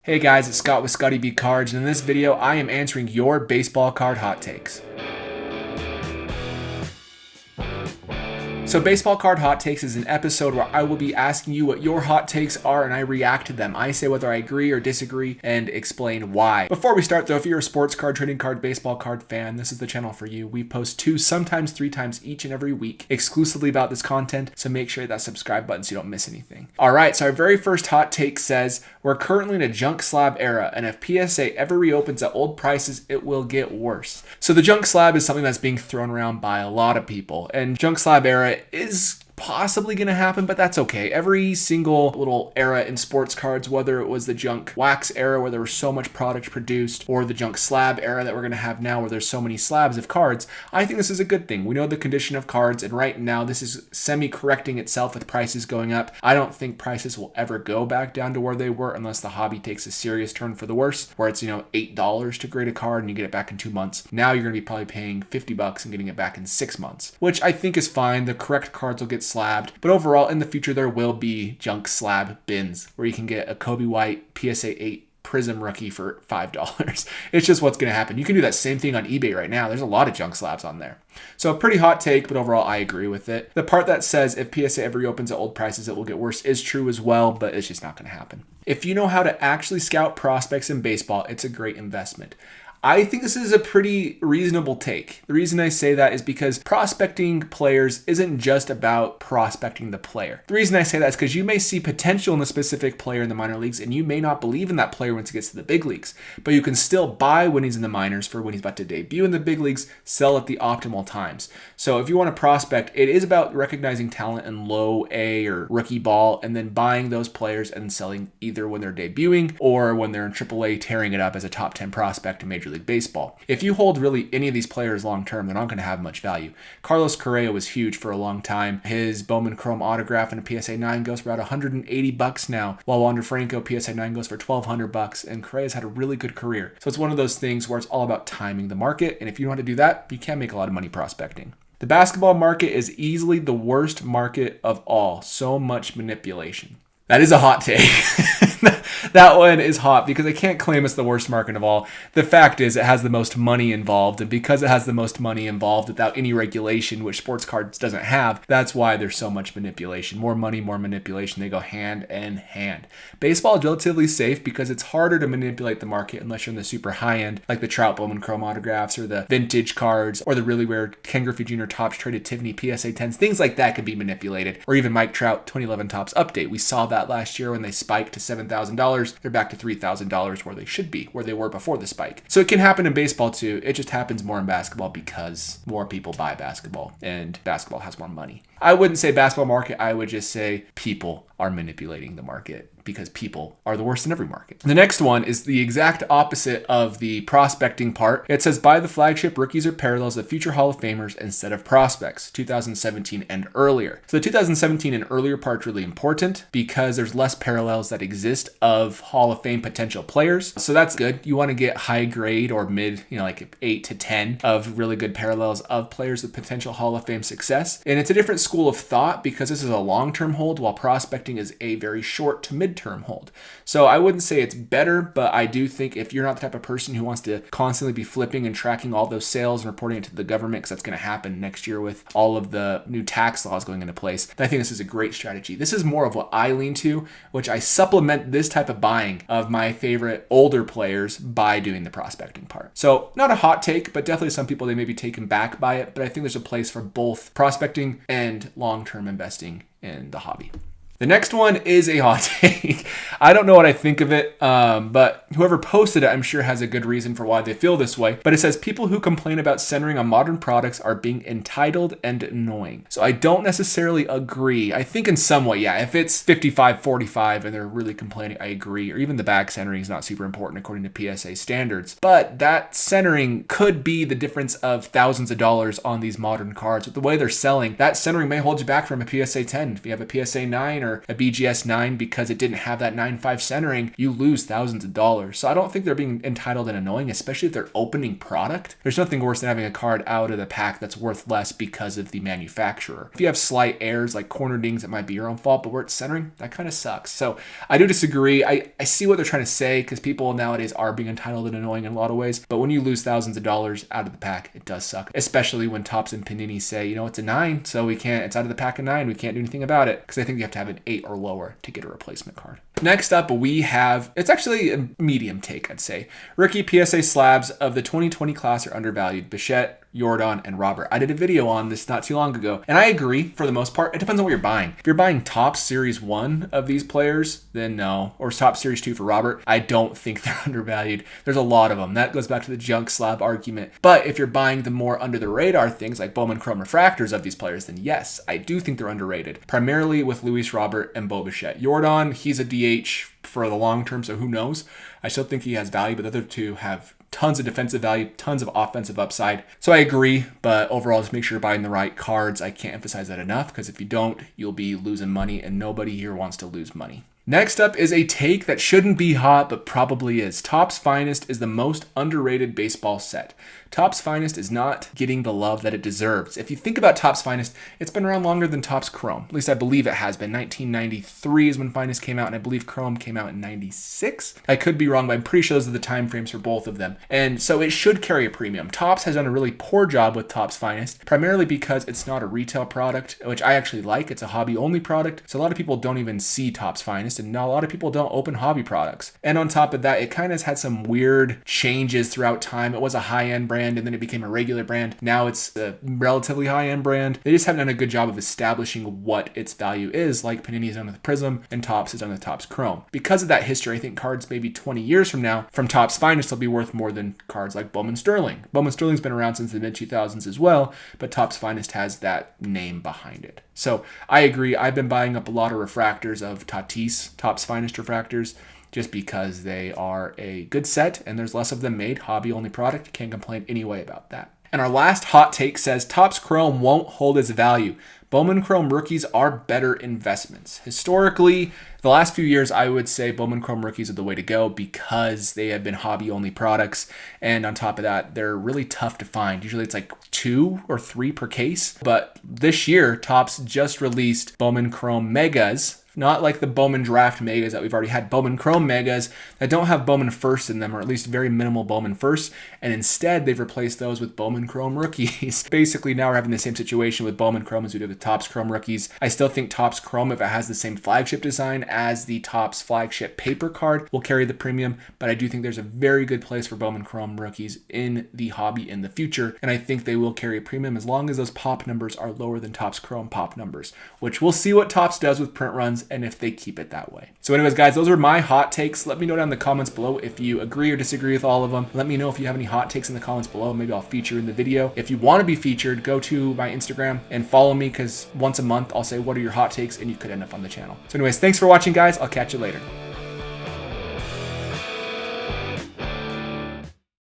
Hey guys, it's Scott with Scotty B Cards, and in this video I am answering your baseball card hot takes. So Baseball Card Hot Takes is an episode where I will be asking you what your hot takes are and I react to them. I say whether I agree or disagree and explain why. Before we start though, if you're a sports card, trading card, baseball card fan, this is the channel for you. We post 2, sometimes 3 times each and every week exclusively about this content, so make sure that subscribe button so you don't miss anything. Alright, so our very first hot take says, we're currently in a junk slab era, and if PSA ever reopens at old prices, it will get worse. So the junk slab is something that's being thrown around by a lot of people, and junk slab era is possibly going to happen, but that's okay. Every single little era in sports cards, whether it was the junk wax era where there was so much product produced, or the junk slab era that we're going to have now where there's so many slabs of cards, I think this is a good thing. We know the condition of cards, and right now this is semi-correcting itself with prices going up. I don't think prices will ever go back down to where they were unless the hobby takes a serious turn for the worse, where it's, $8 to grade a card and you get it back in 2 months. Now you're going to be probably paying $50 and getting it back in 6 months, which I think is fine. The correct cards will get slabbed, but overall in the future there will be junk slab bins where you can get a Kobe White PSA 8 Prism rookie for $5. It's just what's going to happen. You can do that same thing on eBay right now. There's a lot of junk slabs on there. So a pretty hot take, but overall I agree with it. The part that says if PSA ever reopens at old prices it will get worse is true as well, but it's just not going to happen. If you know how to actually scout prospects in baseball, it's a great investment. I think this is a pretty reasonable take. The reason I say that is because prospecting players isn't just about prospecting the player. The reason I say that is because you may see potential in a specific player in the minor leagues and you may not believe in that player once he gets to the big leagues, but you can still buy when he's in the minors for when he's about to debut in the big leagues, sell at the optimal times. So if you want to prospect, it is about recognizing talent in low A or rookie ball and then buying those players and selling either when they're debuting or when they're in AAA tearing it up as a top 10 prospect in Major League Baseball. If you hold really any of these players long term, they're not going to have much value. Carlos Correa was huge for a long time. His Bowman Chrome autograph and a PSA 9 goes for about $180 now, while Wander Franco PSA 9 goes for $1,200, and Correa's had a really good career. So it's one of those things where it's all about timing the market, and if you know how to do that, you can make a lot of money prospecting. The basketball market is easily the worst market of all. So much manipulation. That is a hot take. That one is hot because I can't claim it's the worst market of all. The fact is it has the most money involved, and because it has the most money involved without any regulation, which sports cards doesn't have, that's why there's so much manipulation. More money, more manipulation. They go hand in hand. Baseball is relatively safe because it's harder to manipulate the market unless you're in the super high end, like the Trout Bowman Chrome autographs or the vintage cards or the really rare Ken Griffey Jr. Topps traded Tiffany PSA 10s. Things like that can be manipulated, or even Mike Trout 2011 Topps update. We saw that last year when they spiked to $7,000. They're back to $3,000 where they should be, where they were before the spike. So it can happen in baseball too. It just happens more in basketball because more people buy basketball and basketball has more money. I wouldn't say basketball market. I would just say people are manipulating the market because people are the worst in every market. The next one is the exact opposite of the prospecting part. It says buy the flagship rookies or parallels of future Hall of Famers instead of prospects, 2017 and earlier. So the 2017 and earlier part is really important because there's less parallels that exist of Hall of Fame potential players. So that's good. You want to get high grade or mid, like 8 to 10 of really good parallels of players with potential Hall of Fame success. And it's a different school of thought because this is a long-term hold while prospecting is a very short to mid-term hold. So I wouldn't say it's better, but I do think if you're not the type of person who wants to constantly be flipping and tracking all those sales and reporting it to the government, because that's going to happen next year with all of the new tax laws going into place, then I think this is a great strategy. This is more of what I lean to, which I supplement this type of buying of my favorite older players by doing the prospecting part. So not a hot take, but definitely some people, they may be taken back by it, but I think there's a place for both prospecting and long-term investing in the hobby. The next one is a hot take. I don't know what I think of it, but whoever posted it, I'm sure has a good reason for why they feel this way. But it says people who complain about centering on modern products are being entitled and annoying. So I don't necessarily agree. I think in some way, yeah, if it's 55-45 and they're really complaining, I agree. Or even the back centering is not super important according to PSA standards. But that centering could be the difference of thousands of dollars on these modern cards. With the way they're selling, that centering may hold you back from a PSA 10. If you have a PSA 9 or center a BGS 9 because it didn't have that 9.5 centering, you lose thousands of dollars. So I don't think they're being entitled and annoying, especially if they're opening product. There's nothing worse than having a card out of the pack that's worth less because of the manufacturer. If you have slight errors like corner dings, it might be your own fault, but where it's centering, that kind of sucks. So I do disagree. I see what they're trying to say because people nowadays are being entitled and annoying in a lot of ways, but when you lose thousands of dollars out of the pack, it does suck, especially when Topps and Panini say, you know, it's a 9, so it's out of the pack a 9, we can't do anything about it, because I think you have to have an 8 or lower to get a replacement card. Next up, we have, it's actually a medium take, I'd say. Rookie PSA slabs of the 2020 class are undervalued. Bichette, Yordan, and Robert. I did a video on this not too long ago, and I agree for the most part. It depends on what you're buying. If you're buying Topps Series 1 of these players, then no. Or Topps Series 2 for Robert, I don't think they're undervalued. There's a lot of them. That goes back to the junk slab argument. But if you're buying the more under the radar things like Bowman Chrome refractors of these players, then yes, I do think they're underrated. Primarily with Luis Robert and Bo Bichette. Yordan, he's a DH for the long term, so who knows? I still think he has value, but the other two have tons of defensive value, tons of offensive upside. So I agree, but overall, just make sure you're buying the right cards. I can't emphasize that enough, because if you don't, you'll be losing money, and nobody here wants to lose money. Next up is a take that shouldn't be hot, but probably is. Topps Finest is the most underrated baseball set. Topps Finest is not getting the love that it deserves. If you think about Topps Finest, it's been around longer than Topps Chrome. At least I believe it has been. 1993 is when Finest came out, and I believe Chrome came out in 96. I could be wrong, but I'm pretty sure those are the time frames for both of them. And so it should carry a premium. Topps has done a really poor job with Topps Finest, primarily because it's not a retail product, which I actually like. It's a hobby-only product, so a lot of people don't even see Topps Finest, and a lot of people don't open hobby products. And on top of that, it kind of has had some weird changes throughout time. It was a high-end brand, and then it became a regular brand. Now it's a relatively high-end brand. They just haven't done a good job of establishing what its value is, like Panini has done with Prism and Topps has done with Topps Chrome. Because of that history, I think cards maybe 20 years from now from Topps Finest will be worth more than cards like Bowman Sterling. Bowman Sterling's been around since the mid-2000s as well, but Topps Finest has that name behind it. So I agree. I've been buying up a lot of refractors of Tatis, Topps Finest refractors, just because they are a good set and there's less of them made. Hobby only product. Can't complain anyway about that. And our last hot take says Topps Chrome won't hold its value. Bowman Chrome rookies are better investments. Historically, the last few years, I would say Bowman Chrome rookies are the way to go because they have been hobby-only products. And on top of that, they're really tough to find. Usually it's like 2 or 3 per case. But this year, Topps just released Bowman Chrome Megas. Not like the Bowman Draft Megas that we've already had. Bowman Chrome Megas that don't have Bowman First in them, or at least very minimal Bowman First. And instead, they've replaced those with Bowman Chrome Rookies. Basically, now we're having the same situation with Bowman Chrome as we did with Topps Chrome Rookies. I still think Topps Chrome, if it has the same flagship design as the Topps flagship paper card, will carry the premium. But I do think there's a very good place for Bowman Chrome Rookies in the hobby in the future. And I think they will carry a premium as long as those pop numbers are lower than Topps Chrome pop numbers, which we'll see what Topps does with print runs and if they keep it that way. So anyways, guys, those are my hot takes. Let me know down in the comments below if you agree or disagree with all of them. Let me know if you have any hot takes in the comments below. Maybe I'll feature in the video. If you want to be featured, go to my Instagram and follow me, because once a month I'll say what are your hot takes and you could end up on the channel. So anyways, thanks for watching, guys. I'll catch you later.